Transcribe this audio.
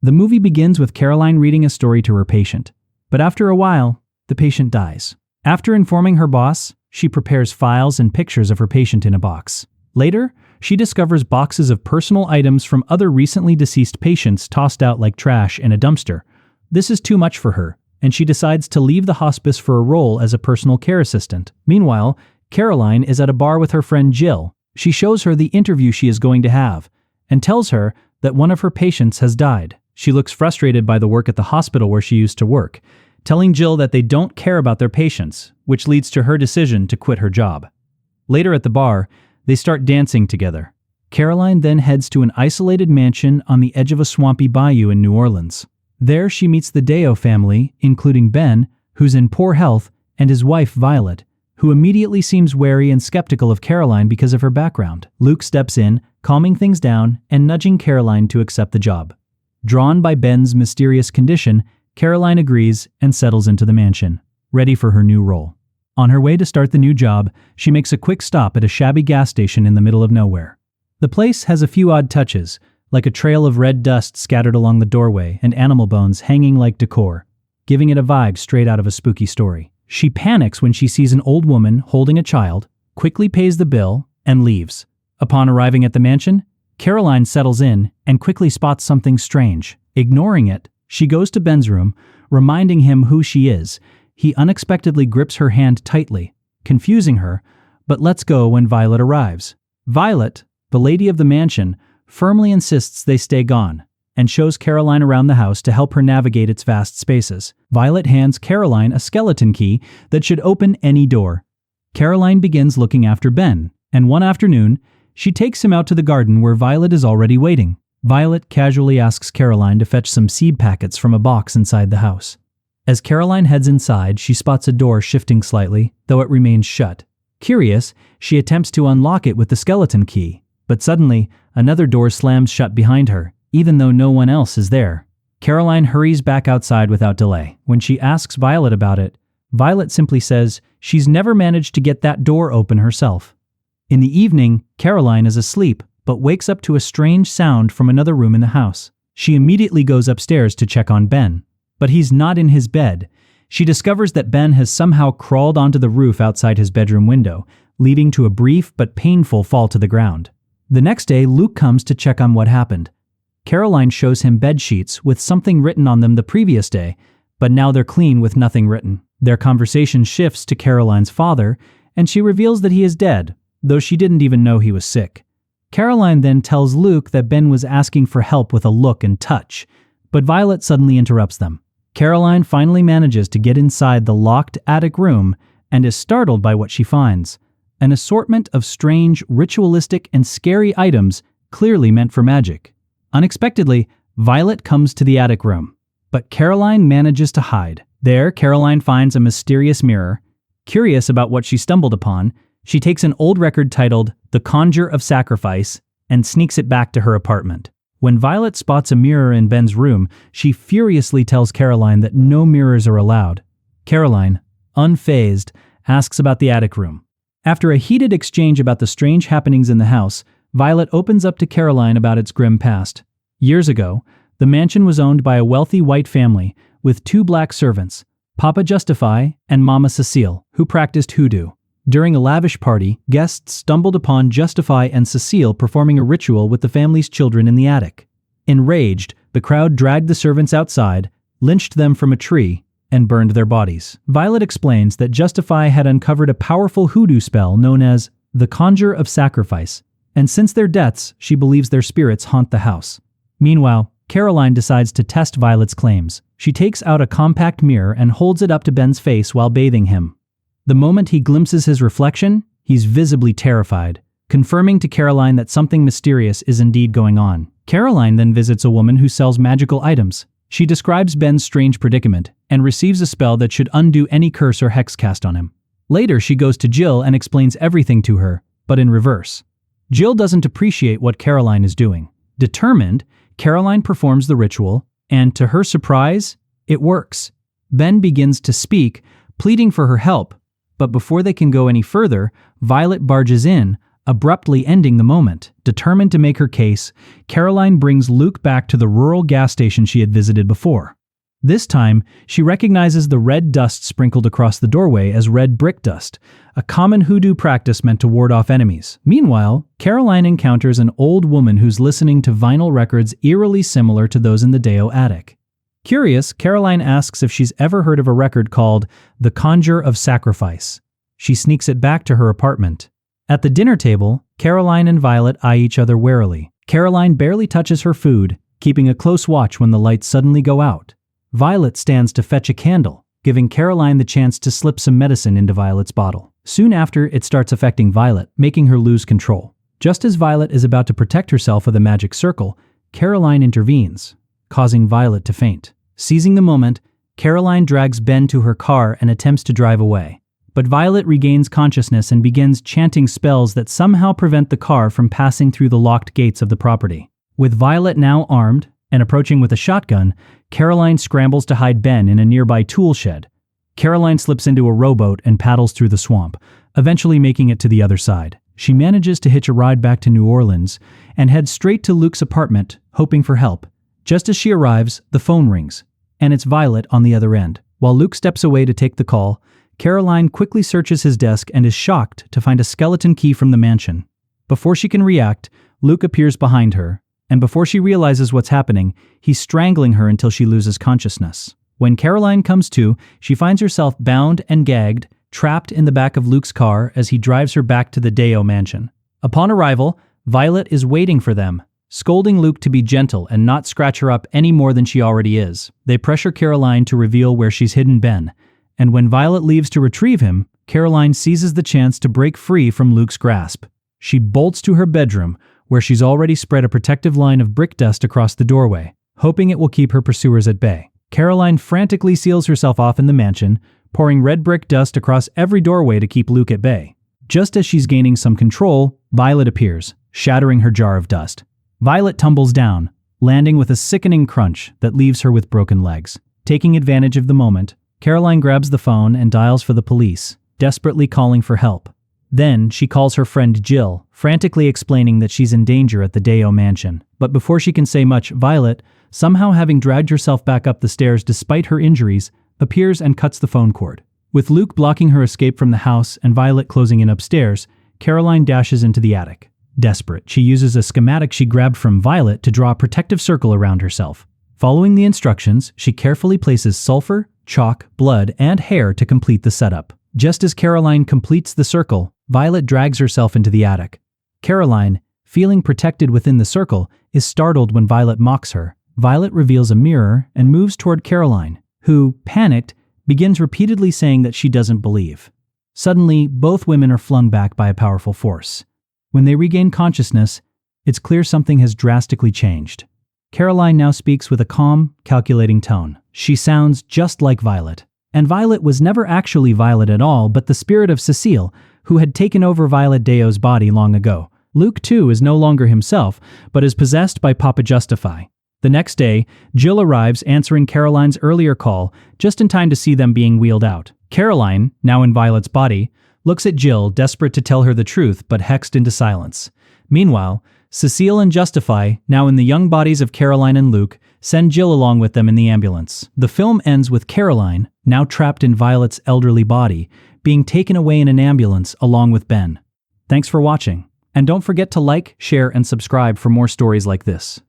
The movie begins with Caroline reading a story to her patient, but after a while, the patient dies. After informing her boss, she prepares files and pictures of her patient in a box. Later, she discovers boxes of personal items from other recently deceased patients tossed out like trash in a dumpster. This is too much for her, and she decides to leave the hospice for a role as a personal care assistant. Meanwhile, Caroline is at a bar with her friend Jill. She shows her the interview she is going to have, and tells her that one of her patients has died. She looks frustrated by the work at the hospital where she used to work, telling Jill that they don't care about their patients, which leads to her decision to quit her job. Later at the bar, they start dancing together. Caroline then heads to an isolated mansion on the edge of a swampy bayou in New Orleans. There she meets the Deo family, including Ben, who's in poor health, and his wife Violet, who immediately seems wary and skeptical of Caroline because of her background. Luke steps in, calming things down and nudging Caroline to accept the job. Drawn by Ben's mysterious condition, Caroline agrees and settles into the mansion, ready for her new role. On her way to start the new job, she makes a quick stop at a shabby gas station in the middle of nowhere. The place has a few odd touches, like a trail of red dust scattered along the doorway and animal bones hanging like decor, giving it a vibe straight out of a spooky story. She panics when she sees an old woman holding a child, quickly pays the bill, and leaves. Upon arriving at the mansion, Caroline settles in and quickly spots something strange. Ignoring it, she goes to Ben's room, reminding him who she is. He unexpectedly grips her hand tightly, confusing her, but lets go when Violet arrives. Violet, the lady of the mansion, firmly insists they stay gone, and shows Caroline around the house to help her navigate its vast spaces. Violet hands Caroline a skeleton key that should open any door. Caroline begins looking after Ben, and one afternoon, she takes him out to the garden where Violet is already waiting. Violet casually asks Caroline to fetch some seed packets from a box inside the house. As Caroline heads inside, she spots a door shifting slightly, though it remains shut. Curious, she attempts to unlock it with the skeleton key, but suddenly, another door slams shut behind her, even though no one else is there. Caroline hurries back outside without delay. When she asks Violet about it, Violet simply says she's never managed to get that door open herself. In the evening, Caroline is asleep, but wakes up to a strange sound from another room in the house. She immediately goes upstairs to check on Ben, but he's not in his bed. She discovers that Ben has somehow crawled onto the roof outside his bedroom window, leading to a brief but painful fall to the ground. The next day, Luke comes to check on what happened. Caroline shows him bed sheets with something written on them the previous day, but now they're clean with nothing written. Their conversation shifts to Caroline's father, and she reveals that he is dead, though she didn't even know he was sick. Caroline then tells Luke that Ben was asking for help with a look and touch, but Violet suddenly interrupts them. Caroline finally manages to get inside the locked attic room and is startled by what she finds: an assortment of strange, ritualistic, and scary items clearly meant for magic. Unexpectedly, Violet comes to the attic room, but Caroline manages to hide. There, Caroline finds a mysterious mirror. Curious about what she stumbled upon, she takes an old record titled The Conjure of Sacrifice and sneaks it back to her apartment. When Violet spots a mirror in Ben's room, she furiously tells Caroline that no mirrors are allowed. Caroline, unfazed, asks about the attic room. After a heated exchange about the strange happenings in the house, Violet opens up to Caroline about its grim past. Years ago, the mansion was owned by a wealthy white family with two black servants, Papa Justify and Mama Cecile, who practiced hoodoo. During a lavish party, guests stumbled upon Justify and Cecile performing a ritual with the family's children in the attic. Enraged, the crowd dragged the servants outside, lynched them from a tree, and burned their bodies. Violet explains that Justify had uncovered a powerful hoodoo spell known as the Conjure of Sacrifice, and since their deaths, she believes their spirits haunt the house. Meanwhile, Caroline decides to test Violet's claims. She takes out a compact mirror and holds it up to Ben's face while bathing him. The moment he glimpses his reflection, he's visibly terrified, confirming to Caroline that something mysterious is indeed going on. Caroline then visits a woman who sells magical items. She describes Ben's strange predicament and receives a spell that should undo any curse or hex cast on him. Later, she goes to Jill and explains everything to her, but in reverse. Jill doesn't appreciate what Caroline is doing. Determined, Caroline performs the ritual, and to her surprise, it works. Ben begins to speak, pleading for her help, but before they can go any further, Violet barges in, abruptly ending the moment. Determined to make her case, Caroline brings Luke back to the rural gas station she had visited before. This time, she recognizes the red dust sprinkled across the doorway as red brick dust, a common hoodoo practice meant to ward off enemies. Meanwhile, Caroline encounters an old woman who's listening to vinyl records eerily similar to those in the Deo attic. Curious, Caroline asks if she's ever heard of a record called The Conjure of Sacrifice. She sneaks it back to her apartment. At the dinner table, Caroline and Violet eye each other warily. Caroline barely touches her food, keeping a close watch when the lights suddenly go out. Violet stands to fetch a candle, giving Caroline the chance to slip some medicine into Violet's bottle. Soon after, it starts affecting Violet, making her lose control. Just as Violet is about to protect herself with a magic circle, Caroline intervenes, causing Violet to faint. Seizing the moment, Caroline drags Ben to her car and attempts to drive away. But Violet regains consciousness and begins chanting spells that somehow prevent the car from passing through the locked gates of the property. With Violet now armed and approaching with a shotgun, Caroline scrambles to hide Ben in a nearby tool shed. Caroline slips into a rowboat and paddles through the swamp, eventually making it to the other side. She manages to hitch a ride back to New Orleans and heads straight to Luke's apartment, hoping for help. Just as she arrives, the phone rings, and it's Violet on the other end. While Luke steps away to take the call, Caroline quickly searches his desk and is shocked to find a skeleton key from the mansion. Before she can react, Luke appears behind her, and before she realizes what's happening, he's strangling her until she loses consciousness. When Caroline comes to, she finds herself bound and gagged, trapped in the back of Luke's car as he drives her back to the Deo mansion. Upon arrival, Violet is waiting for them, scolding Luke to be gentle and not scratch her up any more than she already is. They pressure Caroline to reveal where she's hidden Ben, and when Violet leaves to retrieve him, Caroline seizes the chance to break free from Luke's grasp. She bolts to her bedroom, where she's already spread a protective line of brick dust across the doorway, hoping it will keep her pursuers at bay. Caroline frantically seals herself off in the mansion, pouring red brick dust across every doorway to keep Luke at bay. Just as she's gaining some control, Violet appears, shattering her jar of dust. Violet tumbles down, landing with a sickening crunch that leaves her with broken legs. Taking advantage of the moment, Caroline grabs the phone and dials for the police, desperately calling for help. Then, she calls her friend Jill, frantically explaining that she's in danger at the Deo mansion. But before she can say much, Violet, somehow having dragged herself back up the stairs despite her injuries, appears and cuts the phone cord. With Luke blocking her escape from the house and Violet closing in upstairs, Caroline dashes into the attic. Desperate, she uses a schematic she grabbed from Violet to draw a protective circle around herself. Following the instructions, she carefully places sulfur, chalk, blood, and hair to complete the setup. Just as Caroline completes the circle, Violet drags herself into the attic. Caroline, feeling protected within the circle, is startled when Violet mocks her. Violet reveals a mirror and moves toward Caroline, who, panicked, begins repeatedly saying that she doesn't believe. Suddenly, both women are flung back by a powerful force. When they regain consciousness, it's clear something has drastically changed. Caroline now speaks with a calm, calculating tone. She sounds just like Violet. And Violet was never actually Violet at all, but the spirit of Cecile, who had taken over Violet Deo's body long ago. Luke, too, is no longer himself, but is possessed by Papa Justify. The next day, Jill arrives answering Caroline's earlier call, just in time to see them being wheeled out. Caroline, now in Violet's body, looks at Jill, desperate to tell her the truth, but hexed into silence. Meanwhile, Cecile and Justify, now in the young bodies of Caroline and Luke, send Jill along with them in the ambulance. The film ends with Caroline, now trapped in Violet's elderly body, being taken away in an ambulance along with Ben. Thanks for watching, and don't forget to like, share, and subscribe for more stories like this.